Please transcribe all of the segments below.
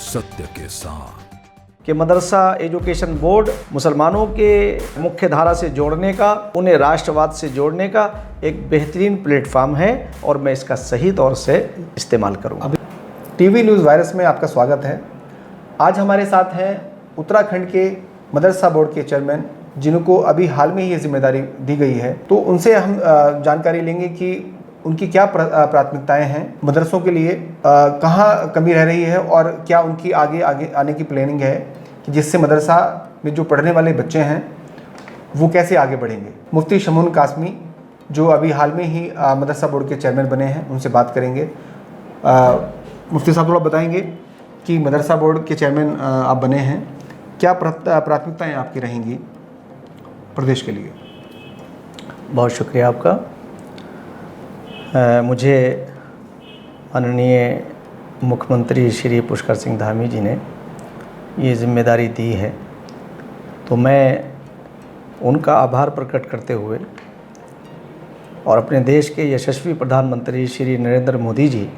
सत्य के साथ कि मदरसा एजुकेशन बोर्ड मुसलमानों के मुख्य धारा से जोड़ने का, उन्हें राष्ट्रवाद से जोड़ने का एक बेहतरीन प्लेटफार्म है और मैं इसका सही तौर से इस्तेमाल करूँगा। टीवी न्यूज़ वायरस में आपका स्वागत है। आज हमारे साथ हैं उत्तराखंड के मदरसा बोर्ड के चेयरमैन, जिनको अभी हाल में ही ये जिम्मेदारी दी गई है। तो उनसे हम जानकारी लेंगे कि उनकी क्या प्राथमिकताएं हैं मदरसों के लिए, कहाँ कमी रह रही है और क्या उनकी आगे आने की प्लानिंग है कि जिससे मदरसा में जो पढ़ने वाले बच्चे हैं वो कैसे आगे बढ़ेंगे। मुफ्ती शमून कासमी जो अभी हाल में ही मदरसा बोर्ड के चेयरमैन बने हैं, उनसे बात करेंगे। मुफ्ती साहब थोड़ा बताएंगे कि मदरसा बोर्ड के चेयरमैन आप बने हैं, क्या प्राथमिकताएँ आपकी रहेंगी प्रदेश के लिए। बहुत शुक्रिया आपका। मुझे माननीय मुख्यमंत्री श्री पुष्कर सिंह धामी जी ने ये जिम्मेदारी दी है, तो मैं उनका आभार प्रकट करते हुए और अपने देश के यशस्वी प्रधानमंत्री श्री नरेंद्र मोदी जी,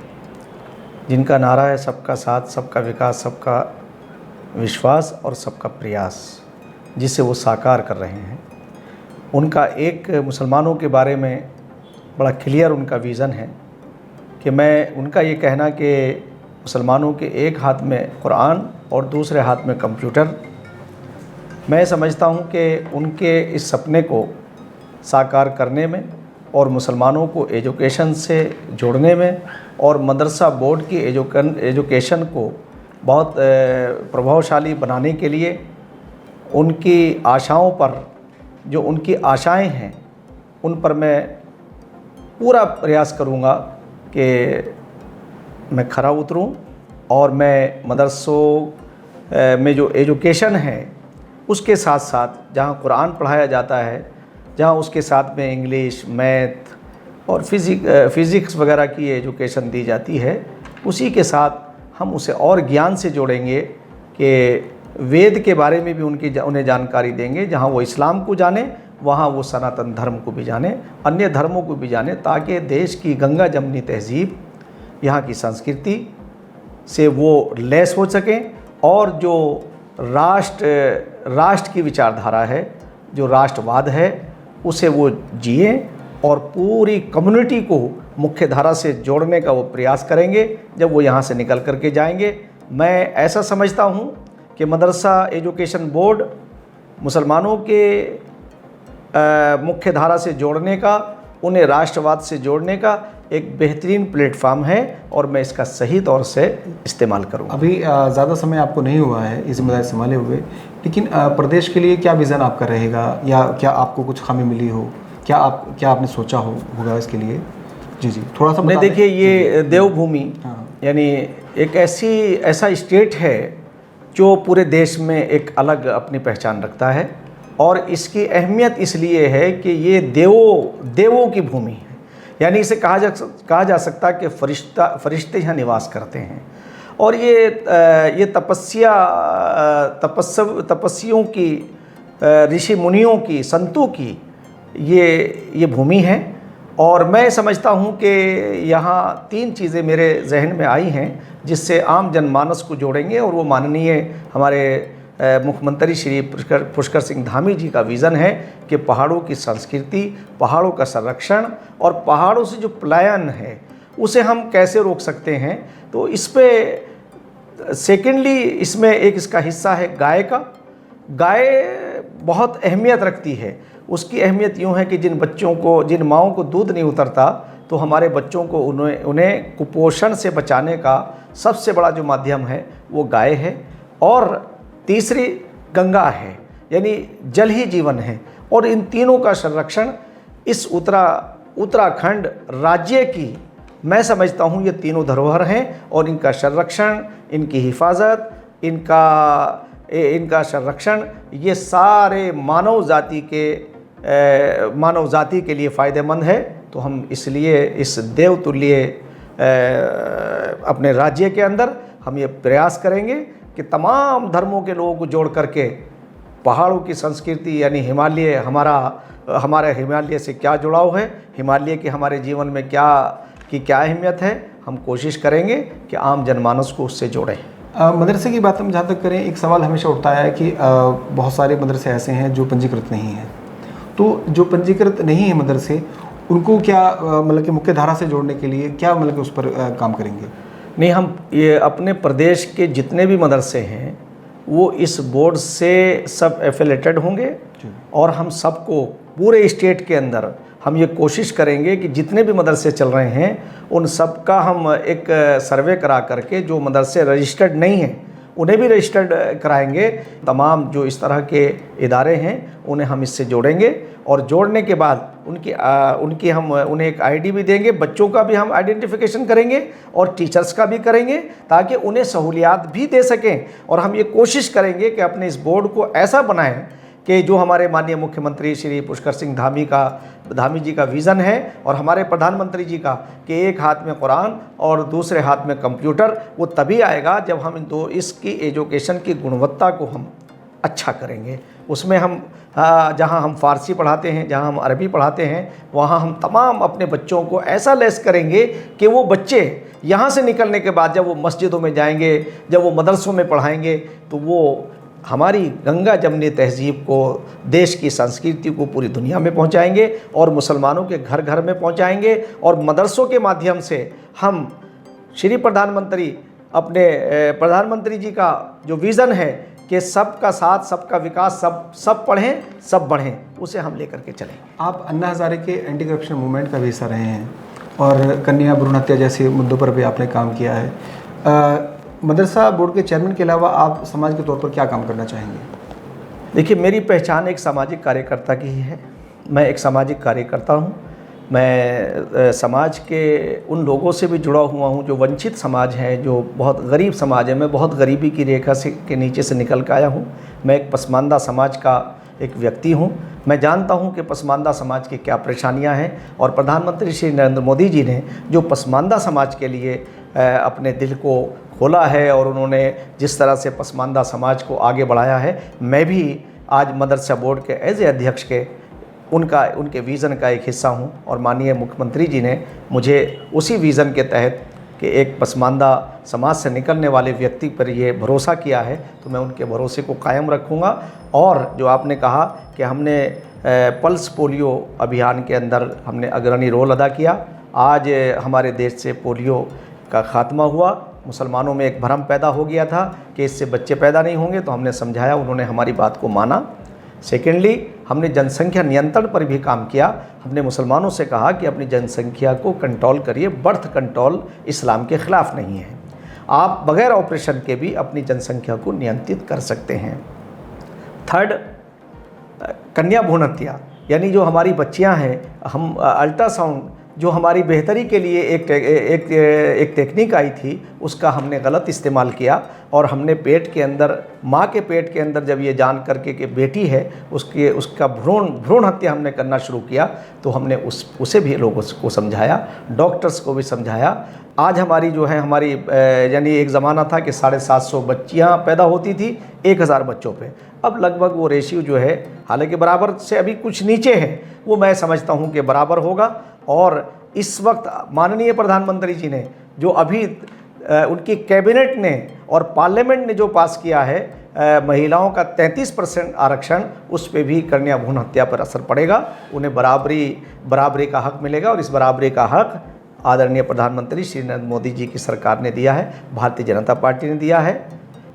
जिनका नारा है सबका साथ, सबका विकास, सबका विश्वास और सबका प्रयास, जिसे वो साकार कर रहे हैं, उनका एक मुसलमानों के बारे में बड़ा क्लियर उनका विज़न है कि मैं उनका ये कहना कि मुसलमानों के एक हाथ में कुरान और दूसरे हाथ में कंप्यूटर, मैं समझता हूँ कि उनके इस सपने को साकार करने में और मुसलमानों को एजुकेशन से जोड़ने में और मदरसा बोर्ड की एजुकेशन को बहुत प्रभावशाली बनाने के लिए उनकी आशाओं पर, जो उनकी आशाएं हैं, उन पर मैं पूरा प्रयास करूँगा कि मैं खरा उतरूँ और मैं मदरसों में जो एजुकेशन है उसके साथ साथ जहाँ कुरान पढ़ाया जाता है, जहाँ उसके साथ में इंग्लिश, मैथ और फिज़िक्स वगैरह की एजुकेशन दी जाती है, उसी के साथ हम उसे और ज्ञान से जोड़ेंगे कि वेद के बारे में भी उन्हें जानकारी देंगे। जहाँ वो इस्लाम को जाने, वहाँ वो सनातन धर्म को भी जाने, अन्य धर्मों को भी जाने, ताकि देश की गंगा जमनी तहजीब, यहाँ की संस्कृति से वो लैस हो सकें और जो राष्ट्र की विचारधारा है, जो राष्ट्रवाद है, उसे वो जिए और पूरी कम्युनिटी को मुख्य धारा से जोड़ने का वो प्रयास करेंगे जब वो यहाँ से निकल कर के जाएंगे। मैं ऐसा समझता हूँ कि मदरसा एजुकेशन बोर्ड मुसलमानों के मुख्य धारा से जोड़ने का, उन्हें राष्ट्रवाद से जोड़ने का एक बेहतरीन प्लेटफार्म है और मैं इसका सही तौर से इस्तेमाल करूँगा। अभी ज़्यादा समय आपको नहीं हुआ है इस जिम्मेदारी संभाले हुए, लेकिन प्रदेश के लिए क्या विज़न आपका रहेगा या क्या आपको कुछ खामी मिली हो, क्या आपने सोचा होगा इसके लिए? जी थोड़ा सा नहीं, देखिए ये देवभूमि यानी एक ऐसा स्टेट है जो पूरे देश में एक अलग अपनी पहचान रखता है और इसकी अहमियत इसलिए है कि ये देवों की भूमि है। यानी इसे कहा जा सकता है कि फरिश्ते यहाँ निवास करते हैं और ये तपस्वियों की, ऋषि मुनियों की, संतों की ये भूमि है। और मैं समझता हूँ कि यहाँ 3 चीज़ें मेरे जहन में आई हैं जिससे आम जनमानस को जोड़ेंगे और वो माननीय हमारे मुख्यमंत्री श्री पुष्कर सिंह धामी जी का विज़न है कि पहाड़ों की संस्कृति, पहाड़ों का संरक्षण और पहाड़ों से जो पलायन है उसे हम कैसे रोक सकते हैं। तो इस पे सेकेंडली इसमें एक इसका हिस्सा है गाय का। गाय बहुत अहमियत रखती है। उसकी अहमियत यूँ है कि जिन माओं को दूध नहीं उतरता, तो हमारे बच्चों को उन्हें कुपोषण से बचाने का सबसे बड़ा जो माध्यम है वो गाय है। और तीसरी गंगा है, यानी जल ही जीवन है। और इन तीनों का संरक्षण इस उत्तराखंड राज्य की, मैं समझता हूँ ये तीनों धरोहर हैं और इनका संरक्षण, इनकी हिफाजत, इनका संरक्षण ये सारे मानव जाति के लिए फ़ायदेमंद है। तो हम इसलिए इस देवतुल्य अपने राज्य के अंदर हम ये प्रयास करेंगे कि तमाम धर्मों के लोगों को जोड़ करके पहाड़ों की संस्कृति, यानी हिमालय, हमारे हिमालय से क्या जुड़ाव है, हिमालय की हमारे जीवन में क्या अहमियत है, हम कोशिश करेंगे कि आम जनमानस को उससे जोड़ें। मदरसे की बात हम जहाँ तक करें, एक सवाल हमेशा उठता है कि बहुत सारे मदरसे ऐसे हैं जो पंजीकृत नहीं हैं, तो जो पंजीकृत नहीं है मदरसे, उनको क्या मतलब कि मुख्य धारा से जोड़ने के लिए क्या मतलब कि उस पर काम करेंगे? नहीं, हम ये अपने प्रदेश के जितने भी मदरसे हैं वो इस बोर्ड से सब एफिलेटेड होंगे और हम सबको पूरे स्टेट के अंदर हम ये कोशिश करेंगे कि जितने भी मदरसे चल रहे हैं उन सब का हम एक सर्वे करा करके जो मदरसे रजिस्टर्ड नहीं हैं उन्हें भी रजिस्टर्ड कराएंगे। तमाम जो इस तरह के इदारे हैं उन्हें हम इससे जोड़ेंगे और जोड़ने के बाद उनकी हम उन्हें एक आईडी भी देंगे, बच्चों का भी हम आइडेंटिफिकेशन करेंगे और टीचर्स का भी करेंगे ताकि उन्हें सहूलियात भी दे सकें। और हम ये कोशिश करेंगे कि अपने इस बोर्ड को ऐसा बनाएं कि जो हमारे माननीय मुख्यमंत्री श्री पुष्कर सिंह धामी जी का विज़न है और हमारे प्रधानमंत्री जी का कि एक हाथ में कुरान और दूसरे हाथ में कंप्यूटर, वो तभी आएगा जब हम इसकी एजुकेशन की गुणवत्ता को हम अच्छा करेंगे। उसमें हम जहाँ हम फ़ारसी पढ़ाते हैं, जहाँ हम अरबी पढ़ाते हैं, वहाँ हम तमाम अपने बच्चों को ऐसा लेस करेंगे कि वो बच्चे यहाँ से निकलने के बाद जब वो मस्जिदों में जाएंगे, जब वो मदरसों में पढ़ाएंगे, तो वो हमारी गंगा जमनी तहज़ीब को, देश की संस्कृति को पूरी दुनिया में पहुंचाएंगे और मुसलमानों के घर घर में पहुंचाएंगे। और मदरसों के माध्यम से हम श्री प्रधानमंत्री प्रधानमंत्री जी का जो विज़न है कि सबका साथ, सबका विकास, सब पढ़ें, सब बढ़ें, उसे हम लेकर के चलें। आप अन्ना हज़ारे के एंटी करप्शन मूवमेंट का भी हिस्सा रहे हैं और कन्या भ्रूण हत्या जैसे मुद्दों पर भी आपने काम किया है। मदरसा बोर्ड के चेयरमैन के अलावा आप समाज के तौर पर क्या काम करना चाहेंगे? देखिए, मेरी पहचान एक सामाजिक कार्यकर्ता की ही है। मैं एक सामाजिक कार्यकर्ता हूँ। मैं समाज के उन लोगों से भी जुड़ा हुआ हूँ जो वंचित समाज है, जो बहुत गरीब समाज है। मैं बहुत गरीबी की रेखा के नीचे से निकल कर आया हूँ। मैं एक पसमानदा समाज का एक व्यक्ति हूँ। मैं जानता हूँ कि पसमानदा समाज की क्या परेशानियाँ हैं और प्रधानमंत्री श्री नरेंद्र मोदी जी ने जो पसमानदा समाज के लिए अपने दिल को खोला है और उन्होंने जिस तरह से पसमानदा समाज को आगे बढ़ाया है, मैं भी आज मदरसा बोर्ड के एज ए अध्यक्ष के उनके विज़न का एक हिस्सा हूं। और माननीय मुख्यमंत्री जी ने मुझे उसी विज़न के तहत कि एक पसमानदा समाज से निकलने वाले व्यक्ति पर ये भरोसा किया है, तो मैं उनके भरोसे को कायम रखूँगा। और जो आपने कहा कि हमने पल्स पोलियो अभियान के अंदर हमने अग्रणी रोल अदा किया। आज हमारे देश से पोलियो का ख़ात्मा हुआ। मुसलमानों में एक भ्रम पैदा हो गया था कि इससे बच्चे पैदा नहीं होंगे, तो हमने समझाया, उन्होंने हमारी बात को माना। सेकेंडली, हमने जनसंख्या नियंत्रण पर भी काम किया। हमने मुसलमानों से कहा कि अपनी जनसंख्या को कंट्रोल करिए, बर्थ कंट्रोल इस्लाम के ख़िलाफ़ नहीं है। आप बग़ैर ऑपरेशन के भी अपनी जनसंख्या को नियंत्रित कर सकते हैं। थर्ड, कन्या भ्रूण हत्या, यानी जो हमारी बच्चियां हैं, हम अल्ट्रासाउंड जो हमारी बेहतरी के लिए एक टेक्निक आई थी, उसका हमने गलत इस्तेमाल किया और हमने पेट के अंदर, माँ के पेट के अंदर जब ये जान करके कि बेटी है, उसका भ्रूण हत्या हमने करना शुरू किया, तो हमने उसे भी लोगों को समझाया, डॉक्टर्स को भी समझाया। आज हमारी जो है यानी एक ज़माना था कि 750 बच्चियाँ पैदा होती थी 1000 बच्चों पे। अब लगभग वो रेशियो जो है, हालांकि बराबर से अभी कुछ नीचे है, वो मैं समझता हूँ कि बराबर होगा। और इस वक्त माननीय प्रधानमंत्री जी ने जो अभी उनकी कैबिनेट ने और पार्लियामेंट ने जो पास किया है, महिलाओं का 33% आरक्षण, उस पे भी कन्या भ्रूण हत्या पर असर पड़ेगा। उन्हें बराबरी का हक मिलेगा और इस बराबरी का हक आदरणीय प्रधानमंत्री श्री नरेंद्र मोदी जी की सरकार ने दिया है, भारतीय जनता पार्टी ने दिया है।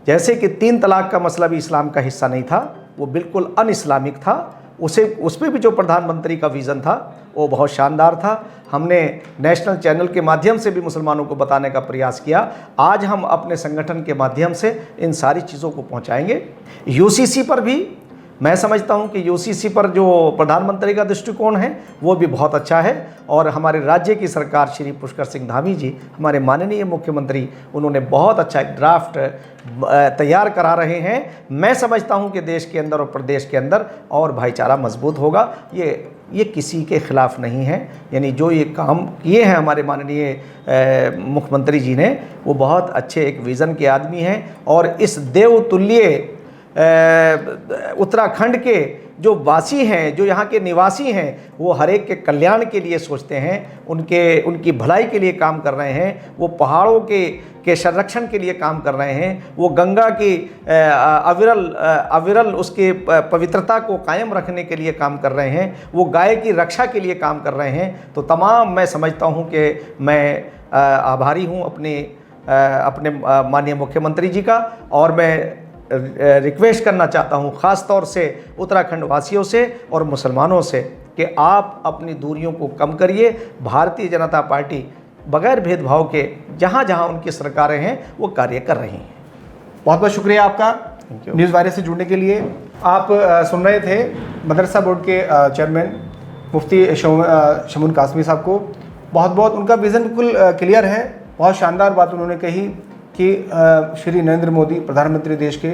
जैसे कि 3 तलाक का मसला भी इस्लाम का हिस्सा नहीं था, वो बिल्कुल अन इस्लामिक था, उस पर भी जो प्रधानमंत्री का विज़न था वो बहुत शानदार था। हमने नेशनल चैनल के माध्यम से भी मुसलमानों को बताने का प्रयास किया। आज हम अपने संगठन के माध्यम से इन सारी चीज़ों को पहुंचाएंगे। यूसीसी पर भी मैं समझता हूं कि यूसीसी पर जो प्रधानमंत्री का दृष्टिकोण है वो भी बहुत अच्छा है और हमारे राज्य की सरकार श्री पुष्कर सिंह धामी जी, हमारे माननीय मुख्यमंत्री, उन्होंने बहुत अच्छा एक ड्राफ्ट तैयार करा रहे हैं। मैं समझता हूं कि देश के अंदर और प्रदेश के अंदर और भाईचारा मजबूत होगा। ये किसी के ख़िलाफ़ नहीं है। यानी जो ये काम किए हैं हमारे माननीय मुख्यमंत्री जी ने, वो बहुत अच्छे एक विज़न के आदमी हैं और इस देवतुल्य उत्तराखंड के जो वासी हैं, जो यहाँ के निवासी हैं, वो हर एक के कल्याण के लिए सोचते हैं, उनकी भलाई के लिए काम कर रहे हैं। वो पहाड़ों के संरक्षण के लिए काम कर रहे हैं। वो गंगा की अविरल उसके पवित्रता को कायम रखने के लिए काम कर रहे हैं। वो गाय की रक्षा के लिए काम कर रहे हैं। तो तमाम मैं समझता हूँ कि मैं आभारी हूँ अपने माननीय मुख्यमंत्री जी का, और मैं रिक्वेस्ट करना चाहता हूँ ख़ास तौर से उत्तराखंड वासियों से और मुसलमानों से कि आप अपनी दूरियों को कम करिए। भारतीय जनता पार्टी बगैर भेदभाव के जहाँ जहाँ उनकी सरकारें हैं वो कार्य कर रही हैं। बहुत बहुत शुक्रिया आपका न्यूज़ वायरस से जुड़ने के लिए। आप सुन रहे थे मदरसा बोर्ड के चेयरमैन मुफ्ती शमून कासमी साहब को। बहुत बहुत उनका विज़न बिल्कुल क्लियर है। बहुत शानदार बात उन्होंने कही कि श्री नरेंद्र मोदी प्रधानमंत्री देश के,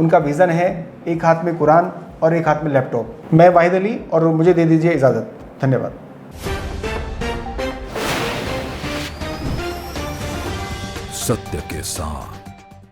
उनका विज़न है एक हाथ में कुरान और एक हाथ में लैपटॉप। मैं वाहिद अली, और मुझे दे दीजिए इजाज़त। धन्यवाद। सत्य के साथ